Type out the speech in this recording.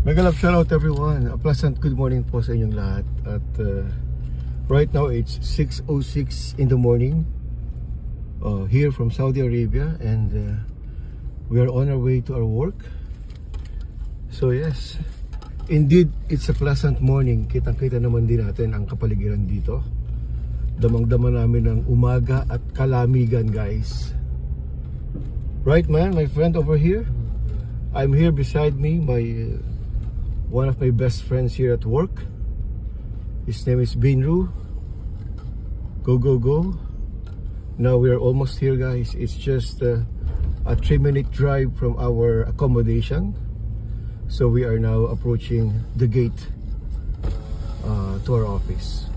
Mega love shout out everyone. A pleasant good morning po sa inyong lahat. At right now it's 6:06 in the morning here from Saudi Arabia, and we are on our way to our work. So yes, indeed it's a pleasant morning. Kitang-kita naman din natin ang kapaligiran dito. Damang-dama namin ng umaga at kalamigan, guys. Right man, my friend over here. I'm here beside me, one of my best friends here at work. His name is Binru. Go, go, go. Now we are almost here, guys. It's just a 3-minute drive from our accommodation. So we are now approaching the gate to our office.